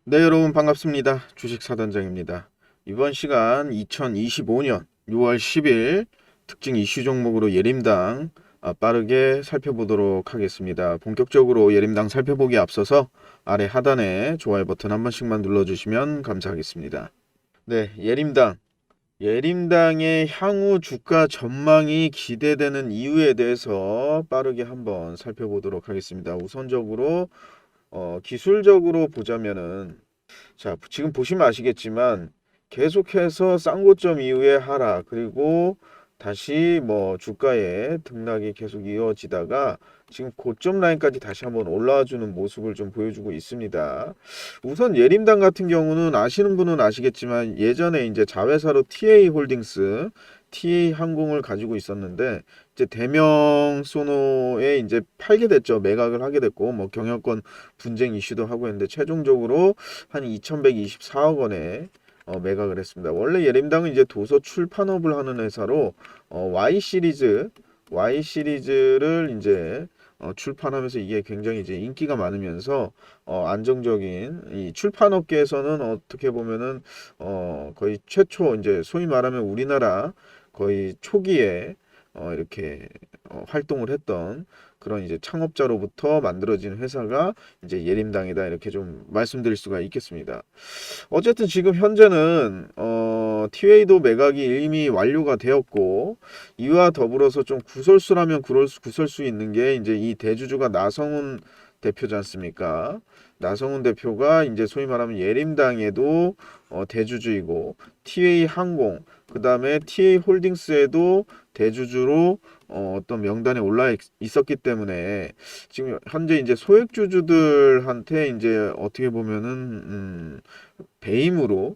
네, 여러분 반갑습니다. 주식사단장입니다. 이번 시간 2025년 6월 10일 특징 이슈 종목으로 예림당 빠르게 살펴보도록 하겠습니다. 본격적으로 예림당 살펴보기에 앞서서 아래 하단에 좋아요 버튼 한 번씩만 눌러주시면 감사하겠습니다. 네, 예림당. 예림당의 향후 주가 전망이 기대되는 이유에 대해서 빠르게 한번 살펴보도록 하겠습니다. 우선적으로 기술적으로 보자면은 자, 지금 보시면 아시겠지만 계속해서 쌍고점 이후에 하락 그리고 다시 뭐 주가의 등락이 계속 이어지다가 지금 고점 라인까지 다시 한번 올라와 주는 모습을 좀 보여주고 있습니다. 우선 예림당 같은 경우는 아시는 분은 아시겠지만 예전에 이제 자회사로 TA 홀딩스, TA 항공을 가지고 있었는데 이제 대명 소노에 이제 팔게 됐죠. 매각을 하게 됐고 뭐 경영권 분쟁 이슈도 하고 했는데 최종적으로 한 2124억 원에 매각을 했습니다. 원래 예림당은 이제 도서 출판업을 하는 회사로 Y 시리즈를 이제 출판하면서 이게 굉장히 이제 인기가 많으면서 안정적인 이 출판업계에서는 어떻게 보면은 거의 최초 이제 소위 말하면 우리나라 거의 초기에 이렇게 활동을 했던 그런 이제 창업자로부터 만들어진 회사가 이제 예림당이다 이렇게 좀 말씀드릴 수가 있겠습니다. 어쨌든 지금 현재는 티웨이도 매각이 이미 완료가 되었고 이와 더불어서 좀 구설수라면 구설수 있는 게 이제 이 대주주가 나성훈 대표지 않습니까? 나성훈 대표가 이제 소위 말하면 예림당에도 대주주이고 티웨이 항공 그 다음에 TA 홀딩스에도 대주주로 어떤 명단에 올라 있었기 때문에 지금 현재 이제 소액주주들한테 이제 어떻게 보면은 배임으로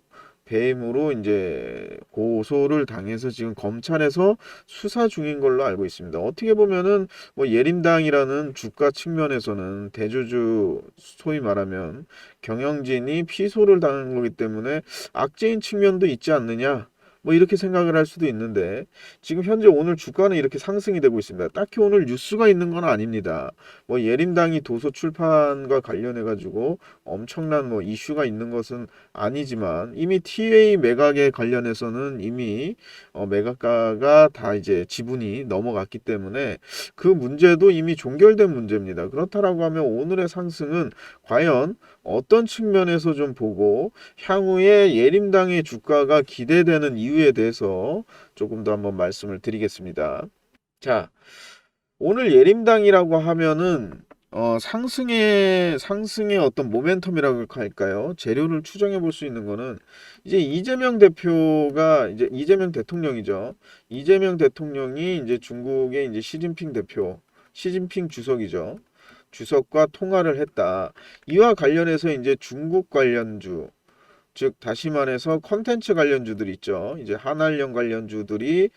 이제 고소를 당해서 지금 검찰에서 수사 중인 걸로 알고 있습니다. 어떻게 보면은 뭐 예림당이라는 주가 측면에서는 대주주 소위 말하면 경영진이 피소를 당한 거기 때문에 악재인 측면도 있지 않느냐. 뭐 이렇게 생각을 할 수도 있는데 지금 현재 오늘 주가는 이렇게 상승이 되고 있습니다. 딱히 오늘 뉴스가 있는 건 아닙니다. 뭐 예림당이 도서 출판과 관련해 가지고 엄청난 뭐 이슈가 있는 것은 아니지만 이미 TA 매각에 관련해서는 이미 매각가가 다 이제 지분이 넘어갔기 때문에 그 문제도 이미 종결된 문제입니다. 그렇다라고 하면 오늘의 상승은 과연 어떤 측면에서 좀 보고 향후에 예림당의 주가가 기대되는 이유에 대해서 조금 더 한번 말씀을 드리겠습니다. 자, 오늘 예림당이라고 하면은 상승의 어떤 모멘텀이라고 할까요? 재료를 추정해 볼 수 있는 거는 이제 이재명 대표가 이제 이재명 대통령이죠. 이재명 대통령이 이제 중국의 이제 시진핑 대표, 시진핑 주석이죠. 주석과 통화를 했다. 이와 관련해서 이제 중국 관련주, 즉 다시 말해서 컨텐츠 관련주들 있죠. 이제 한알령 관련주들이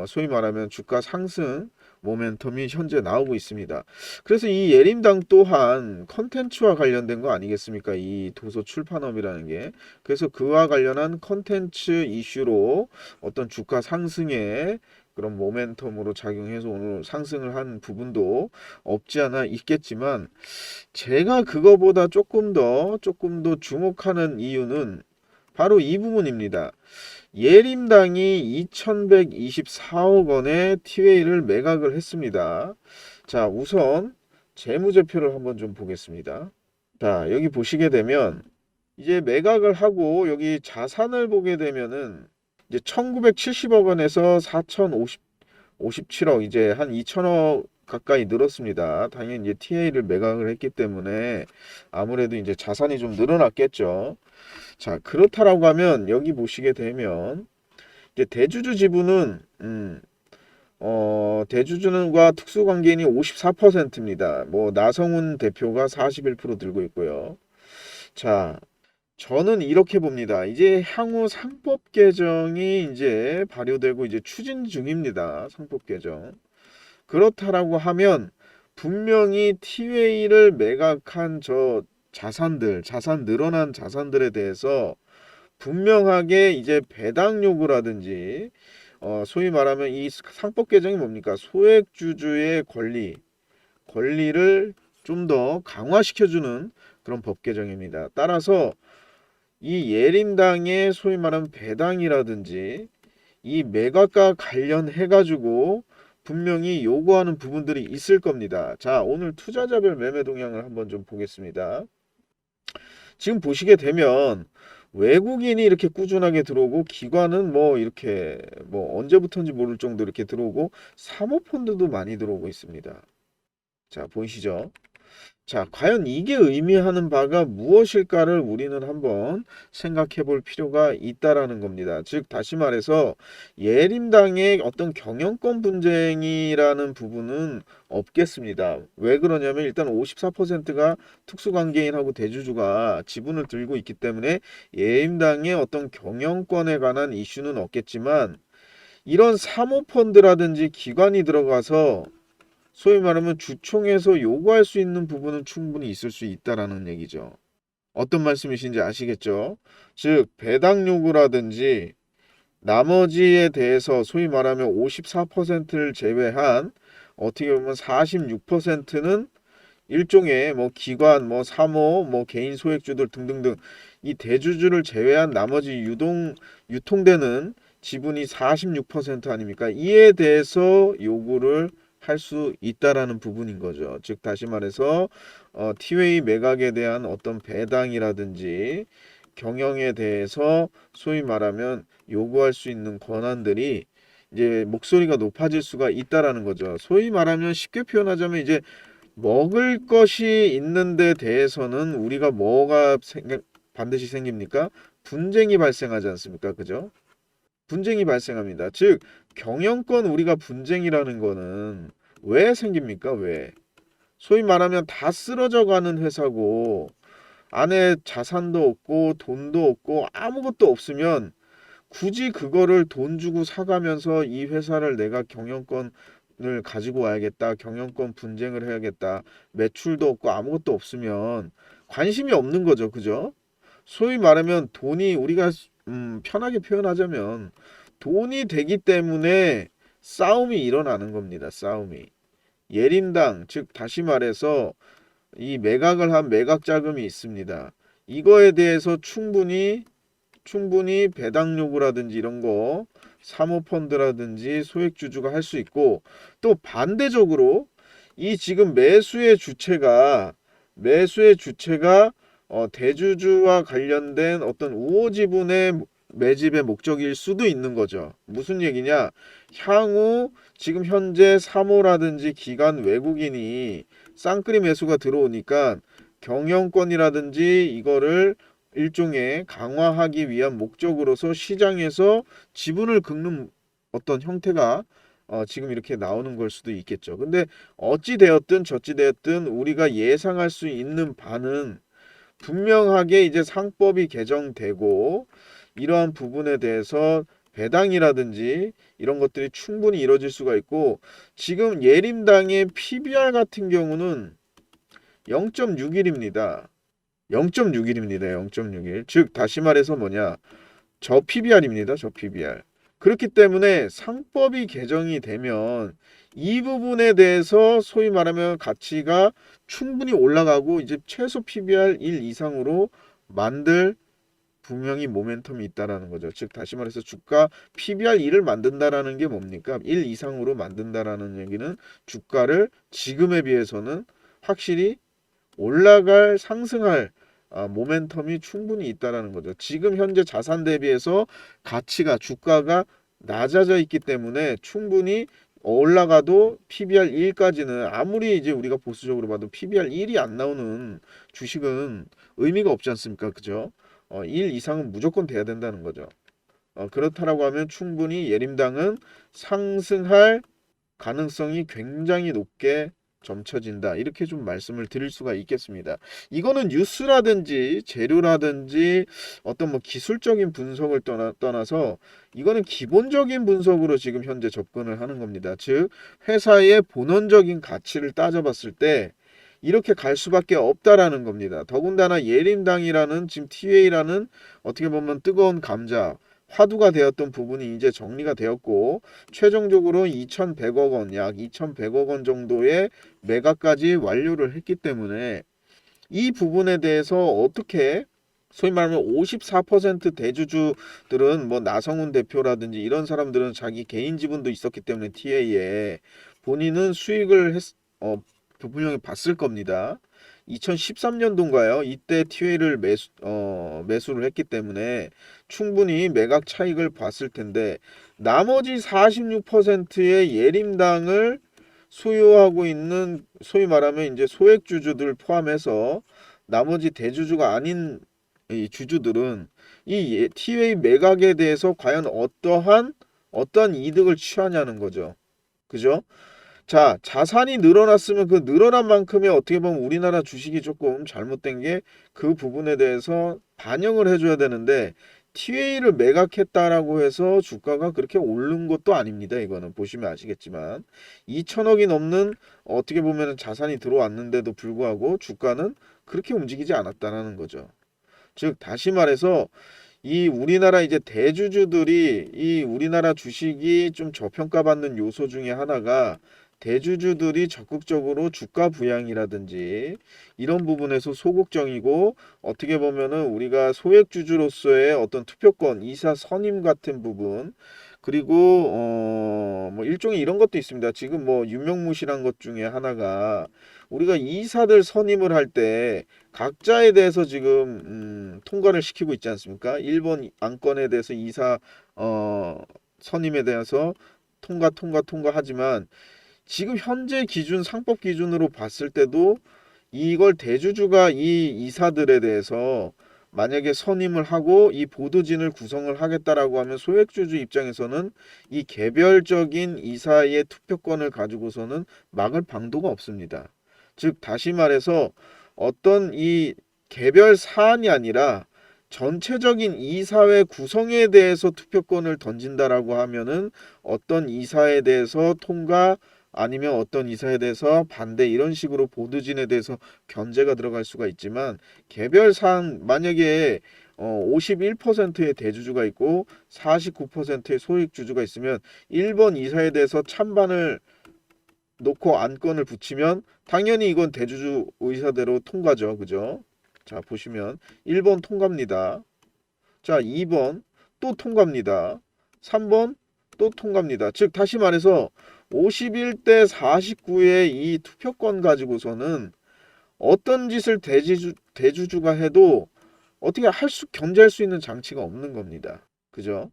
소위 말하면 주가 상승 모멘텀이 현재 나오고 있습니다. 그래서 이 예림당 또한 컨텐츠와 관련된 거 아니겠습니까? 이 도서 출판업이라는 게. 그래서 그와 관련한 컨텐츠 이슈로 어떤 주가 상승에 그런 모멘텀으로 작용해서 오늘 상승을 한 부분도 없지 않아 있겠지만 제가 그거보다 조금 더 주목하는 이유는 바로 이 부분입니다. 예림당이 2124억 원의 티웨이를 매각을 했습니다. 자, 우선 재무제표를 한번 좀 보겠습니다. 자, 여기 보시게 되면 이제 매각을 하고 여기 자산을 보게 되면은 이제 1970억 원에서 4057억 이제 한 2000억 가까이 늘었습니다. 당연히 이제 TA를 매각을 했기 때문에 아무래도 이제 자산이 좀 늘어났겠죠. 자, 그렇다라고 하면 여기 보시게 되면 이제 대주주 지분은 대주주는과 특수관계인이 54%입니다. 뭐 나성훈 대표가 41% 들고 있고요. 자, 저는 이렇게 봅니다. 이제 향후 상법 개정이 이제 발효되고 이제 추진 중입니다. 상법 개정. 그렇다라고 하면 분명히 티웨이를 매각한 저 자산 늘어난 자산들에 대해서 분명하게 이제 배당 요구라든지 소위 말하면 이 상법 개정이 뭡니까? 소액주주의 권리를 좀 더 강화시켜주는 그런 법 개정입니다. 따라서 이 예림당의 소위 말하는 배당이라든지 이 매각과 관련해 가지고 분명히 요구하는 부분들이 있을 겁니다. 자, 오늘 투자자별 매매 동향을 한번 좀 보겠습니다. 지금 보시게 되면 외국인이 이렇게 꾸준하게 들어오고 기관은 뭐 이렇게 뭐 언제부터인지 모를 정도로 이렇게 들어오고 사모펀드도 많이 들어오고 있습니다. 자, 보이시죠? 자, 과연 이게 의미하는 바가 무엇일까를 우리는 한번 생각해 볼 필요가 있다라는 겁니다. 즉, 다시 말해서 예림당의 어떤 경영권 분쟁이라는 부분은 없겠습니다. 왜 그러냐면 일단 54%가 특수관계인하고 대주주가 지분을 들고 있기 때문에 예림당의 어떤 경영권에 관한 이슈는 없겠지만 이런 사모펀드라든지 기관이 들어가서 소위 말하면 주총에서 요구할 수 있는 부분은 충분히 있을 수 있다라는 얘기죠. 어떤 말씀이신지 아시겠죠? 즉, 배당 요구라든지 나머지에 대해서 소위 말하면 54%를 제외한 어떻게 보면 46%는 일종의 뭐 기관, 뭐 사모, 뭐 개인 소액주들 등등등 이 대주주를 제외한 나머지 유통되는 지분이 46% 아닙니까? 이에 대해서 요구를 할 수 있다라는 부분인 거죠. 즉 다시 말해서 티웨이 매각에 대한 어떤 배당이라든지 경영에 대해서 소위 말하면 요구할 수 있는 권한들이 이제 목소리가 높아질 수가 있다라는 거죠. 소위 말하면 쉽게 표현하자면 이제 먹을 것이 있는 데 대해서는 우리가 뭐가 반드시 생깁니까? 분쟁이 발생하지 않습니까? 그죠? 분쟁이 발생합니다. 즉, 경영권 우리가 분쟁이라는 거는 왜 생깁니까? 왜? 소위 말하면 다 쓰러져 가는 회사고 안에 자산도 없고 돈도 없고 아무것도 없으면 굳이 그거를 돈 주고 사가면서 이 회사를 내가 경영권을 가지고 와야겠다. 경영권 분쟁을 해야겠다. 매출도 없고 아무것도 없으면 관심이 없는 거죠. 그죠? 소위 말하면 돈이 우리가 편하게 표현하자면 돈이 되기 때문에 싸움이 일어나는 겁니다. 싸움이. 예림당, 즉 다시 말해서 이 매각을 한 매각 자금이 있습니다. 이거에 대해서 충분히 배당 요구라든지 이런 거 사모펀드라든지 소액주주가 할 수 있고 또 반대적으로 이 지금 매수의 주체가 대주주와 관련된 어떤 우호지분의 매집의 목적일 수도 있는 거죠. 무슨 얘기냐? 향후 지금 현재 사모라든지 기관 외국인이 쌍끌이 매수가 들어오니까 경영권이라든지 이거를 일종의 강화하기 위한 목적으로서 시장에서 지분을 긁는 어떤 형태가 지금 이렇게 나오는 걸 수도 있겠죠. 근데 어찌 되었든 저찌 되었든 우리가 예상할 수 있는 바는 분명하게 이제 상법이 개정되고 이러한 부분에 대해서 배당이라든지 이런 것들이 충분히 이루어질 수가 있고 지금 예림당의 PBR 같은 경우는 0.6일입니다. 0.6일입니다. 0.6일. 즉 다시 말해서 뭐냐? 저 PBR입니다. 저 PBR. 그렇기 때문에 상법이 개정이 되면 이 부분에 대해서 소위 말하면 가치가 충분히 올라가고 이제 최소 PBR 1 이상으로 만들 분명히 모멘텀이 있다라는 거죠. 즉 다시 말해서 주가 PBR 1을 만든다라는 게 뭡니까? 1 이상으로 만든다라는 얘기는 주가를 지금에 비해서는 확실히 올라갈 상승할 모멘텀이 충분히 있다라는 거죠. 지금 현재 자산 대비해서 가치가 주가가 낮아져 있기 때문에 충분히 올라가도 PBR 1까지는 아무리 이제 우리가 보수적으로 봐도 PBR 1이 안 나오는 주식은 의미가 없지 않습니까? 그죠? 1 이상은 무조건 돼야 된다는 거죠. 그렇다라고 하면 충분히 예림당은 상승할 가능성이 굉장히 높게 점쳐진다. 이렇게 좀 말씀을 드릴 수가 있겠습니다. 이거는 뉴스라든지 재료라든지 어떤 뭐 기술적인 분석을 떠나서 이거는 기본적인 분석으로 지금 현재 접근을 하는 겁니다. 즉 회사의 본원적인 가치를 따져봤을 때 이렇게 갈 수밖에 없다라는 겁니다. 더군다나 예림당이라는 지금 TA라는 어떻게 보면 뜨거운 감자 화두가 되었던 부분이 이제 정리가 되었고 최종적으로 2,100억 원, 약 2,100억 원 정도의 매각까지 완료를 했기 때문에 이 부분에 대해서 어떻게 소위 말하면 54% 대주주들은 뭐 나성훈 대표라든지 이런 사람들은 자기 개인 지분도 있었기 때문에 TA에 본인은 수익을 분명히 봤을 겁니다. 2013년도인가요? 이때 TA를 매수를 했기 때문에 충분히 매각 차익을 봤을 텐데 나머지 46%의 예림당을 소유하고 있는 소위 말하면 이제 소액주주들 포함해서 나머지 대주주가 아닌 이 주주들은 이 TA 매각에 대해서 과연 어떠한 이득을 취하냐는 거죠. 그죠? 자, 자산이 늘어났으면 그 늘어난 만큼의 어떻게 보면 우리나라 주식이 조금 잘못된 게 그 부분에 대해서 반영을 해줘야 되는데 TA를 매각했다라고 해서 주가가 그렇게 오른 것도 아닙니다. 이거는 보시면 아시겠지만 2천억이 넘는 어떻게 보면 자산이 들어왔는데도 불구하고 주가는 그렇게 움직이지 않았다는 거죠. 즉 다시 말해서 이 우리나라 이제 대주주들이 이 우리나라 주식이 좀 저평가받는 요소 중에 하나가 대주주들이 적극적으로 주가 부양이라든지 이런 부분에서 소극적이고 어떻게 보면은 우리가 소액주주로서의 어떤 투표권, 이사 선임 같은 부분 그리고 뭐 일종의 이런 것도 있습니다. 지금 뭐 유명무실한 것 중에 하나가 우리가 이사들 선임을 할 때 각자에 대해서 지금 통과를 시키고 있지 않습니까? 1번 안건에 대해서 이사 선임에 대해서 통과하지만 지금 현재 기준 상법 기준으로 봤을 때도 이걸 대주주가 이 이사들에 대해서 만약에 선임을 하고 이 보드진을 구성을 하겠다라고 하면 소액주주 입장에서는 이 개별적인 이사의 투표권을 가지고서는 막을 방도가 없습니다. 즉 다시 말해서 어떤 이 개별 사안이 아니라 전체적인 이사회 구성에 대해서 투표권을 던진다라고 하면은 어떤 이사에 대해서 통과 아니면 어떤 이사에 대해서 반대 이런 식으로 보드진에 대해서 견제가 들어갈 수가 있지만 개별 사안 만약에 51%의 대주주가 있고 49%의 소액주주가 있으면 1번 이사에 대해서 찬반을 놓고 안건을 붙이면 당연히 이건 대주주 의사대로 통과죠. 그죠? 자, 보시면 1번 통과입니다. 자, 2번 또 통과입니다. 3번 또 통과입니다. 즉 다시 말해서 51대 49의 이 투표권 가지고서는 어떤 짓을 대주주가 해도 어떻게 견제할 수 있는 장치가 없는 겁니다. 그죠?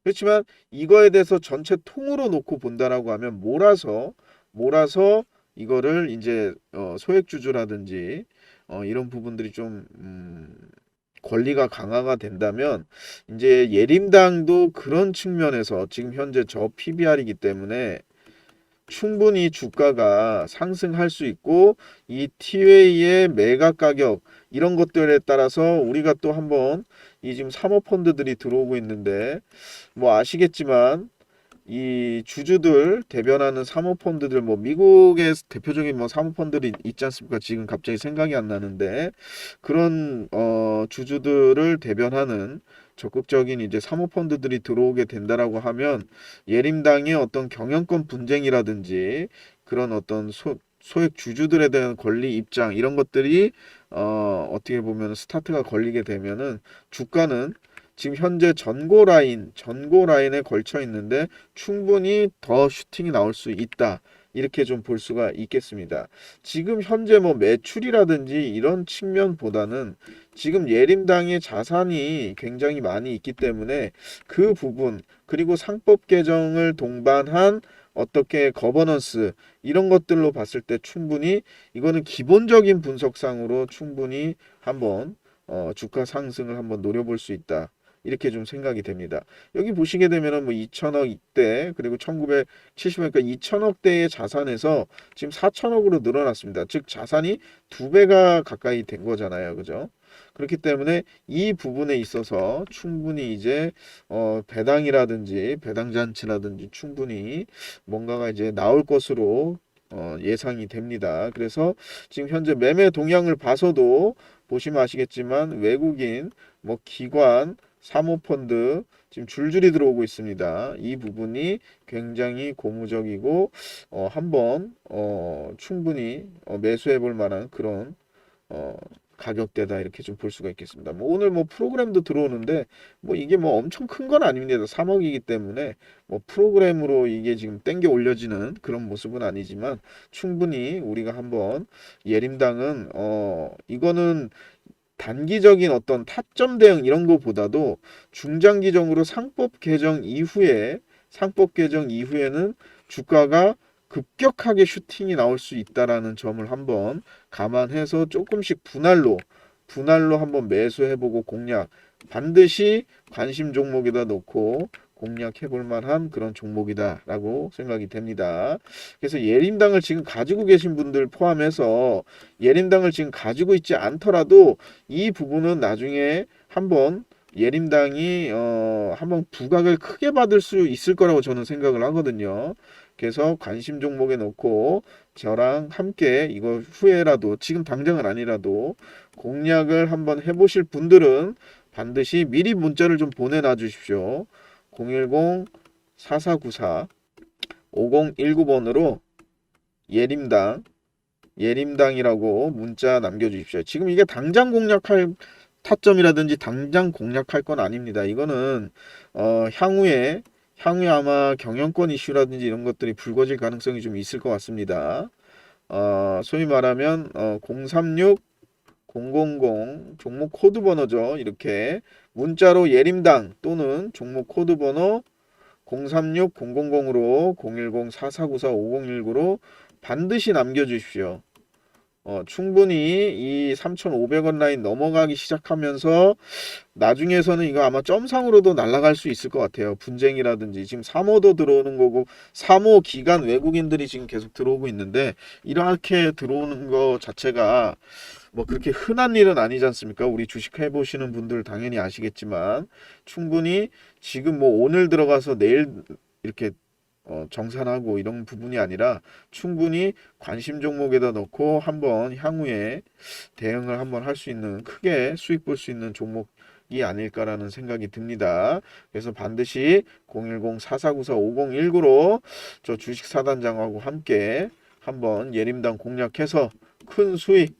그렇지만 이거에 대해서 전체 통으로 놓고 본다라고 하면 몰아서 이거를 이제 소액주주라든지 이런 부분들이 좀 권리가 강화가 된다면 이제 예림당도 그런 측면에서 지금 현재 저 PBR이기 때문에 충분히 주가가 상승할 수 있고 이 티웨이의 매각 가격 이런 것들에 따라서 우리가 또 한번 이 지금 사모펀드들이 들어오고 있는데 뭐 아시겠지만 이 주주들 대변하는 사모펀드들 뭐 미국의 대표적인 뭐 사모펀드들이 있지 않습니까? 지금 갑자기 생각이 안 나는데 그런 주주들을 대변하는 적극적인 이제 사모펀드들이 들어오게 된다라고 하면 예림당의 어떤 경영권 분쟁이라든지 그런 어떤 소액 주주들에 대한 권리 입장 이런 것들이 어떻게 보면 스타트가 걸리게 되면은 주가는 지금 현재 전고 라인에 걸쳐 있는데 충분히 더 슈팅이 나올 수 있다. 이렇게 좀 볼 수가 있겠습니다. 지금 현재 뭐 매출이라든지 이런 측면보다는 지금 예림당의 자산이 굉장히 많이 있기 때문에 그 부분 그리고 상법 개정을 동반한 어떻게 거버넌스 이런 것들로 봤을 때 충분히 이거는 기본적인 분석상으로 충분히 한번 주가 상승을 한번 노려볼 수 있다. 이렇게 좀 생각이 됩니다. 여기 보시게 되면은 뭐 2천억 이때 그리고 1970억 그러니까 2천억대의 자산에서 지금 4천억으로 늘어났습니다. 즉 자산이 두 배가 가까이 된 거잖아요. 그죠? 그렇기 때문에 이 부분에 있어서 충분히 이제 배당이라든지 배당 잔치라든지 충분히 뭔가가 이제 나올 것으로 예상이 됩니다. 그래서 지금 현재 매매 동향을 봐서도 보시면 아시겠지만 외국인 뭐 기관 사모펀드 지금 줄줄이 들어오고 있습니다. 이 부분이 굉장히 고무적이고 한번 충분히 매수해 볼 만한 그런 가격대다 이렇게 좀 볼 수가 있겠습니다. 뭐 오늘 뭐 프로그램도 들어오는데 뭐 이게 뭐 엄청 큰 건 아닙니다. 3억이기 때문에 뭐 프로그램으로 이게 지금 땡겨 올려지는 그런 모습은 아니지만 충분히 우리가 한번 예림당은 이거는 단기적인 어떤 타점 대응 이런 거보다도 중장기적으로 상법 개정 이후에는 주가가 급격하게 슈팅이 나올 수 있다라는 점을 한번 감안해서 조금씩 분할로 한번 매수해보고 반드시 관심 종목에다 놓고 공략해볼 만한 그런 종목이다라고 생각이 됩니다. 그래서 예림당을 지금 가지고 계신 분들 포함해서 예림당을 지금 가지고 있지 않더라도 이 부분은 나중에 한번 예림당이 한번 부각을 크게 받을 수 있을 거라고 저는 생각을 하거든요. 그래서 관심 종목에 놓고 저랑 함께 이거 후에라도 지금 당장은 아니라도 공략을 한번 해보실 분들은 반드시 미리 문자를 좀 보내놔 주십시오. 010-4494-5019번으로 예림당이라고 문자 남겨주십시오. 지금 이게 당장 공략할 타점이라든지 당장 공략할 건 아닙니다. 이거는 향후에 아마 경영권 이슈라든지 이런 것들이 불거질 가능성이 좀 있을 것 같습니다. 소위 말하면 036 000 종목 코드 번호죠. 이렇게 문자로 예림당 또는 종목 코드 번호 036 000으로 010-4494-5019로 반드시 남겨주십시오. 충분히 이 3,500원 라인 넘어가기 시작하면서 나중에서는 이거 아마 점상으로도 날아갈 수 있을 것 같아요. 분쟁이라든지 지금 3호도 들어오는 거고 3호 기간 외국인들이 지금 계속 들어오고 있는데 이렇게 들어오는 거 자체가 뭐 그렇게 흔한 일은 아니지 않습니까? 우리 주식 해보시는 분들 당연히 아시겠지만 충분히 지금 뭐 오늘 들어가서 내일 이렇게 정산하고 이런 부분이 아니라 충분히 관심 종목에다 넣고 한번 향후에 대응을 한번 할 수 있는 크게 수익 볼 수 있는 종목이 아닐까라는 생각이 듭니다. 그래서 반드시 010-4494-5019로 저 주식 사단장하고 함께 한번 예림당 공략해서 큰 수익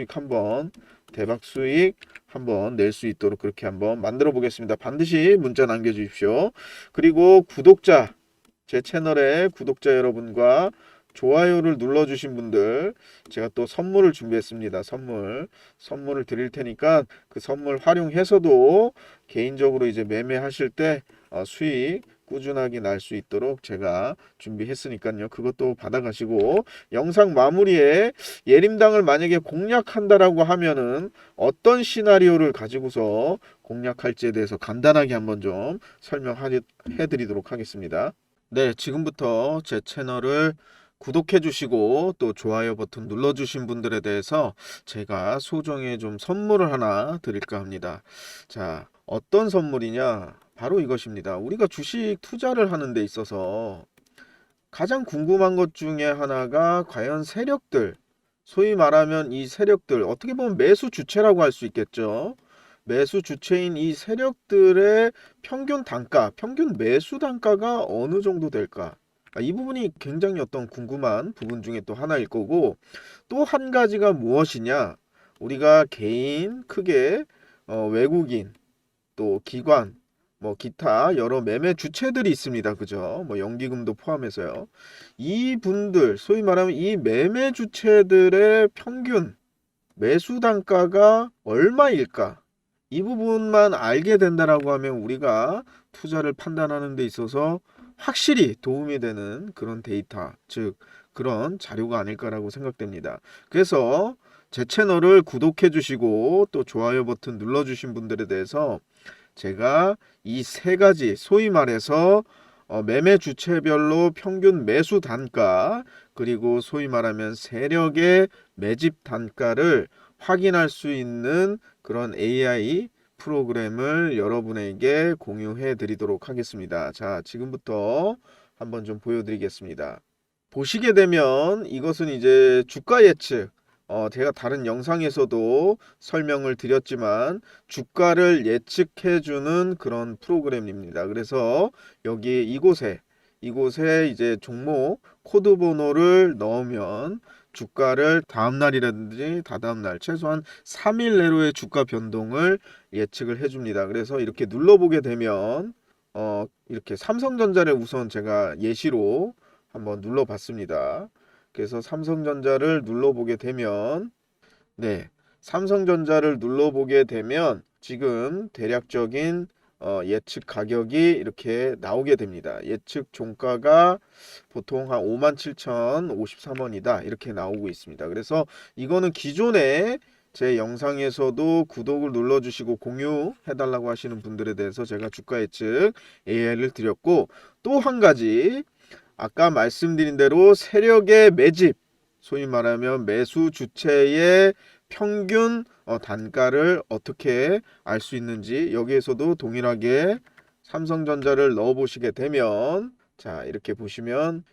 한번 대박 수익 한번 낼 수 있도록 그렇게 한번 만들어 보겠습니다. 반드시 문자 남겨주십시오. 그리고 제 채널의 구독자 여러분과 좋아요를 눌러주신 분들 제가 또 선물을 준비했습니다. 선물을 드릴 테니까 그 선물 활용해서도 개인적으로 이제 매매하실 때 수익 꾸준하게 날 수 있도록 제가 준비했으니까요. 그것도 받아가시고 영상 마무리에 예림당을 만약에 공략한다라고 하면은 어떤 시나리오를 가지고서 공략할지에 대해서 간단하게 한번 좀 설명해 드리도록 하겠습니다. 네, 지금부터 제 채널을 구독해 주시고 또 좋아요 버튼 눌러 주신 분들에 대해서 제가 소정의 좀 선물을 하나 드릴까 합니다. 자, 어떤 선물이냐? 바로 이것입니다. 우리가 주식 투자를 하는 데 있어서 가장 궁금한 것 중에 하나가 과연 세력들, 소위 말하면 이 세력들, 어떻게 보면 매수 주체라고 할 수 있겠죠. 매수 주체인 이 세력들의 평균 매수 단가가 어느 정도 될까? 이 부분이 굉장히 어떤 궁금한 부분 중에 또 하나일 거고, 또 한 가지가 무엇이냐? 우리가 개인, 크게 외국인, 또 기관, 뭐 기타 여러 매매 주체들이 있습니다. 그죠? 뭐 연기금도 포함해서요. 이분들, 소위 말하면 이 매매 주체들의 평균 매수 단가가 얼마일까? 이 부분만 알게 된다라고 하면 우리가 투자를 판단하는 데 있어서 확실히 도움이 되는 그런 데이터, 즉 그런 자료가 아닐까라고 생각됩니다. 그래서 제 채널을 구독해 주시고 또 좋아요 버튼 눌러 주신 분들에 대해서 제가 이 세 가지 소위 말해서 매매 주체별로 평균 매수 단가 그리고 소위 말하면 세력의 매집 단가를 확인할 수 있는 그런 AI 프로그램을 여러분에게 공유해 드리도록 하겠습니다. 자, 지금부터 한번 좀 보여드리겠습니다. 보시게 되면 이것은 이제 주가 예측, 제가 다른 영상에서도 설명을 드렸지만 주가를 예측해 주는 그런 프로그램입니다. 그래서 이곳에 이제 종목 코드 번호를 넣으면 주가를 다음 날이라든지 다다음 날 최소한 3일 내로의 주가 변동을 예측을 해줍니다. 그래서 이렇게 눌러보게 되면 이렇게 삼성전자를 우선 제가 예시로 한번 눌러봤습니다. 그래서 삼성전자를 눌러보게 되면 네, 삼성전자를 눌러보게 되면 지금 대략적인 예측 가격이 이렇게 나오게 됩니다. 예측 종가가 보통 한 57,053원이다 이렇게 나오고 있습니다. 그래서 이거는 기존에 제 영상에서도 구독을 눌러주시고 공유해달라고 하시는 분들에 대해서 제가 주가 예측 AI를 드렸고, 또 한 가지 아까 말씀드린 대로 세력의 매집, 소위 말하면 매수 주체의 평균 단가를 어떻게 알 수 있는지 여기에서도 동일하게 삼성전자를 넣어 보시게 되면, 자 이렇게 보시면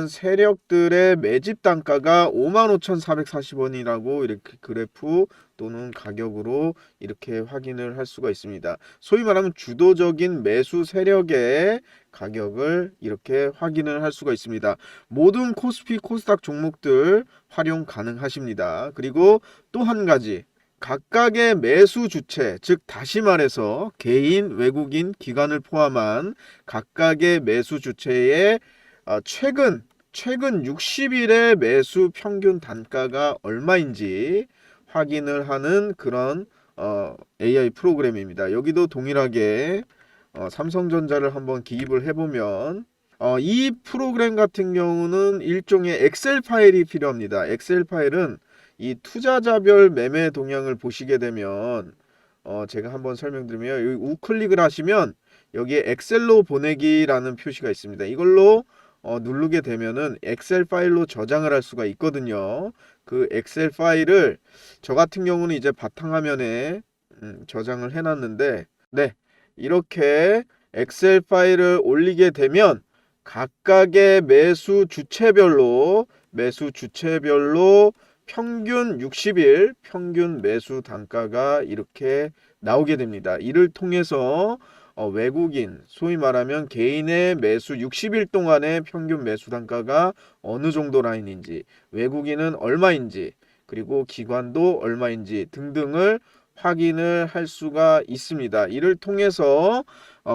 세력들의 매집 단가가 55,440원이라고 이렇게 그래프 또는 가격으로 이렇게 확인을 할 수가 있습니다. 소위 말하면 주도적인 매수 세력의 가격을 이렇게 확인을 할 수가 있습니다. 모든 코스피 코스닥 종목들 활용 가능하십니다. 그리고 또 한 가지, 각각의 매수 주체, 즉 다시 말해서 개인, 외국인, 기관을 포함한 각각의 매수 주체의 최근 60일의 매수 평균 단가가 얼마인지 확인을 하는 그런 AI 프로그램입니다. 여기도 동일하게 삼성전자를 한번 기입을 해보면 이 프로그램 같은 경우는 일종의 엑셀 파일이 필요합니다. 엑셀 파일은 이 투자자별 매매 동향을 보시게 되면 제가 한번 설명드리면 여기 우클릭을 하시면 여기에 엑셀로 보내기라는 표시가 있습니다. 이걸로 누르게 되면은 엑셀 파일로 저장을 할 수가 있거든요. 그 엑셀 파일을 저 같은 경우는 이제 바탕화면에 저장을 해놨는데, 네, 이렇게 엑셀 파일을 올리게 되면 각각의 매수 주체별로 평균 60일 평균 매수 단가가 이렇게 나오게 됩니다. 이를 통해서 외국인, 소위 말하면 개인의 매수 60일 동안의 평균 매수 단가가 어느 정도 라인인지, 외국인은 얼마인지, 그리고 기관도 얼마인지 등등을 확인을 할 수가 있습니다. 이를 통해서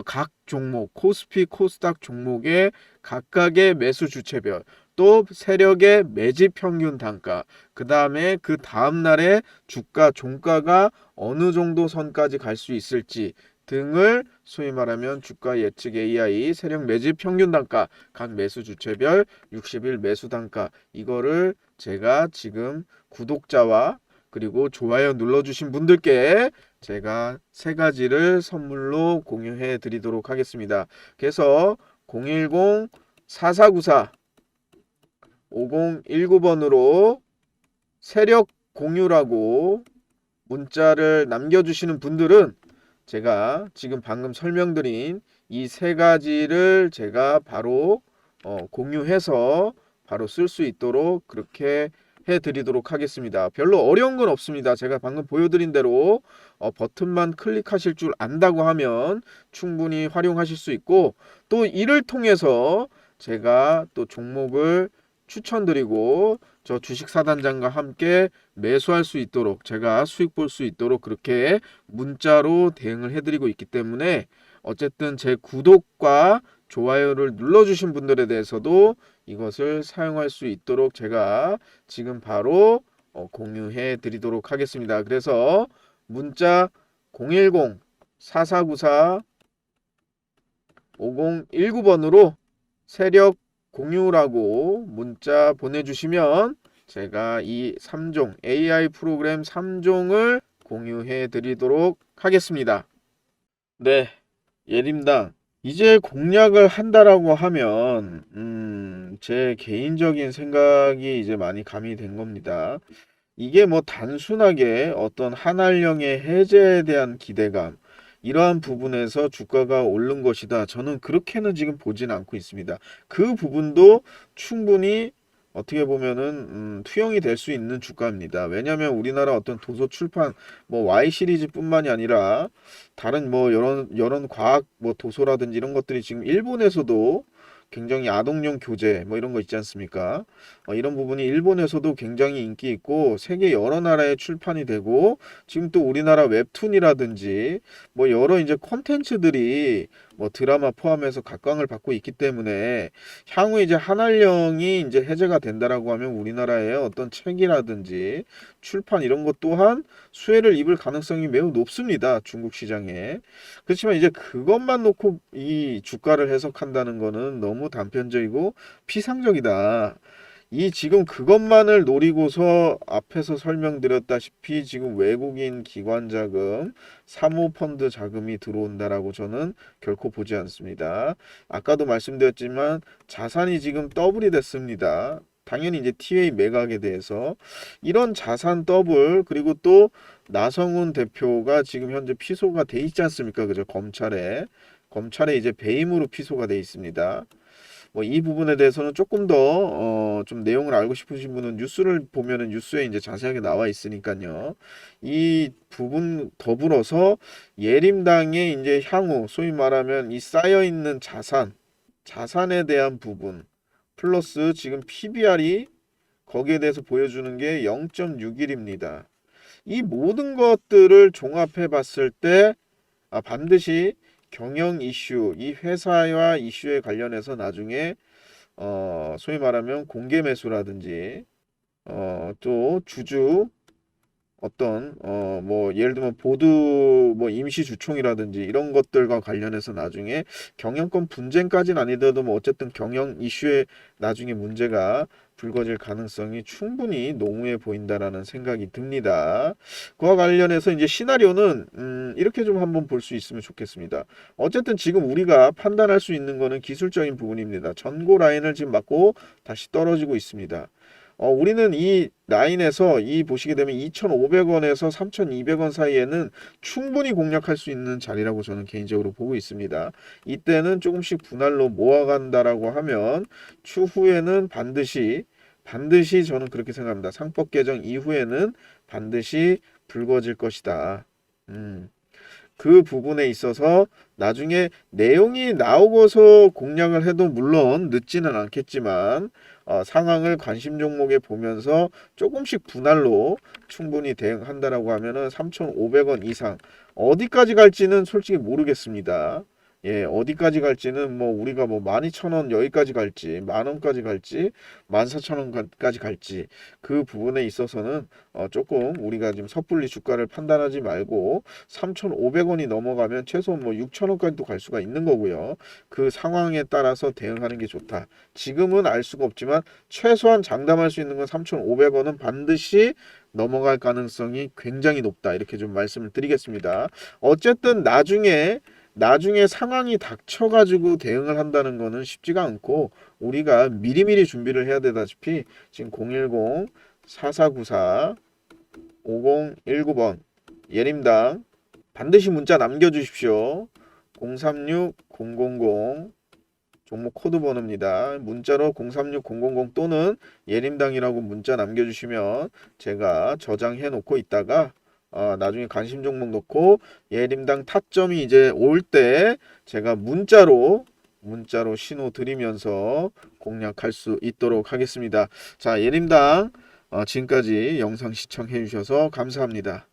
각 종목, 코스피, 코스닥 종목의 각각의 매수 주체별, 또 세력의 매집 평균 단가, 그 다음에 그 다음 날의 주가 종가가 어느 정도 선까지 갈 수 있을지 등을 소위 말하면 주가 예측 AI, 세력 매집 평균 단가, 각 매수 주체별 60일 매수 단가, 이거를 제가 지금 구독자와 그리고 좋아요 눌러주신 분들께 제가 세 가지를 선물로 공유해 드리도록 하겠습니다. 그래서 010-4494 5019번으로 세력 공유라고 문자를 남겨주시는 분들은 제가 지금 방금 설명드린 이 세 가지를 제가 바로 공유해서 바로 쓸 수 있도록 그렇게 해드리도록 하겠습니다. 별로 어려운 건 없습니다. 제가 방금 보여드린 대로 버튼만 클릭하실 줄 안다고 하면 충분히 활용하실 수 있고, 또 이를 통해서 제가 또 종목을 추천드리고 저 주식사단장과 함께 매수할 수 있도록, 제가 수익 볼 수 있도록 그렇게 문자로 대응을 해드리고 있기 때문에 어쨌든 제 구독과 좋아요를 눌러주신 분들에 대해서도 이것을 사용할 수 있도록 제가 지금 바로 공유해 드리도록 하겠습니다. 그래서 문자 010-4494 5019번으로 세력 공유라고 문자 보내주시면 제가 이 3종 AI 프로그램 3종을 공유해 드리도록 하겠습니다. 네, 예림당 이제 공략을 한다라고 하면 제 개인적인 생각이 이제 많이 가미된 겁니다. 이게 뭐 단순하게 어떤 한알령의 해제에 대한 기대감, 이러한 부분에서 주가가 오른 것이다, 저는 그렇게는 지금 보진 않고 있습니다. 그 부분도 충분히 어떻게 보면은 투영이 될 수 있는 주가입니다. 왜냐하면 우리나라 어떤 도서 출판 뭐 Y 시리즈뿐만이 아니라 다른 뭐 여러 과학 뭐 도서라든지 이런 것들이 지금 일본에서도 굉장히 아동용 교재 뭐 이런 거 있지 않습니까? 이런 부분이 일본에서도 굉장히 인기 있고 세계 여러 나라에 출판이 되고 지금 또 우리나라 웹툰이라든지 뭐 여러 이제 콘텐츠들이 뭐 드라마 포함해서 각광을 받고 있기 때문에 향후 이제 한알령이 이제 해제가 된다라고 하면 우리나라의 어떤 책이라든지 출판 이런 것 또한 수혜를 입을 가능성이 매우 높습니다. 중국 시장에. 그렇지만 이제 그것만 놓고 이 주가를 해석한다는 거는 너무 단편적이고 피상적이다. 이 지금 그것만을 노리고서 앞에서 설명드렸다시피 지금 외국인 기관 자금, 사모펀드 자금이 들어온다라고 저는 결코 보지 않습니다. 아까도 말씀드렸지만 자산이 지금 더블이 됐습니다. 당연히 이제 TA 매각에 대해서 이런 자산 더블 그리고 또 나성훈 대표가 지금 현재 피소가 돼 있지 않습니까? 그죠? 검찰에 이제 배임으로 피소가 돼 있습니다. 뭐 이 부분에 대해서는 조금 더 좀 내용을 알고 싶으신 분은 뉴스를 보면은 뉴스에 이제 자세하게 나와 있으니까요. 이 부분 더불어서 예림당의 이제 향후 소위 말하면 이 쌓여 있는 자산에 대한 부분 플러스 지금 PBR이 거기에 대해서 보여주는 게 0.61입니다. 이 모든 것들을 종합해 봤을 때 반드시 경영 이슈, 이 회사와 이슈에 관련해서 나중에 소위 말하면 공개 매수라든지 또 주주 어떤 뭐 예를 들면 보드 뭐 임시 주총이라든지 이런 것들과 관련해서 나중에 경영권 분쟁까지는 아니더라도 뭐 어쨌든 경영 이슈에 나중에 문제가 불거질 가능성이 충분히 농후해 보인다라는 생각이 듭니다. 그와 관련해서 이제 시나리오는 이렇게 좀 한번 볼 수 있으면 좋겠습니다. 어쨌든 지금 우리가 판단할 수 있는 거는 기술적인 부분입니다. 전고 라인을 지금 맞고 다시 떨어지고 있습니다. 우리는 이 라인에서 이 보시게 되면 2,500원에서 3,200원 사이에는 충분히 공략할 수 있는 자리라고 저는 개인적으로 보고 있습니다. 이때는 조금씩 분할로 모아간다라고 하면 추후에는 반드시 저는 그렇게 생각합니다. 상법 개정 이후에는 반드시 불거질 것이다. 그 부분에 있어서 나중에 내용이 나오고서 공략을 해도 물론 늦지는 않겠지만 상황을 관심 종목에 보면서 조금씩 분할로 충분히 대응한다라고 하면은 3,500원 이상 어디까지 갈지는 솔직히 모르겠습니다. 예, 어디까지 갈지는 뭐 우리가 뭐 12,000원 여기까지 갈지, 만원까지 갈지, 14,000원까지 갈지 그 부분에 있어서는 조금 우리가 지금 섣불리 주가를 판단하지 말고 3,500원이 넘어가면 최소한 뭐 6,000원까지도 갈 수가 있는 거고요. 그 상황에 따라서 대응하는 게 좋다. 지금은 알 수가 없지만 최소한 장담할 수 있는 건 3,500원은 반드시 넘어갈 가능성이 굉장히 높다. 이렇게 좀 말씀을 드리겠습니다. 어쨌든 나중에 상황이 닥쳐가지고 대응을 한다는 거는 쉽지가 않고 우리가 미리미리 준비를 해야 되다시피 지금 010-4494-5019번 예림당 반드시 문자 남겨주십시오. 036-000 종목 코드 번호입니다. 문자로 036-000 또는 예림당이라고 문자 남겨주시면 제가 저장해 놓고 있다가 나중에 관심 종목 넣고 예림당 타점이 이제 올 때 제가 문자로 신호 드리면서 공략할 수 있도록 하겠습니다. 자, 예림당 지금까지 영상 시청해 주셔서 감사합니다.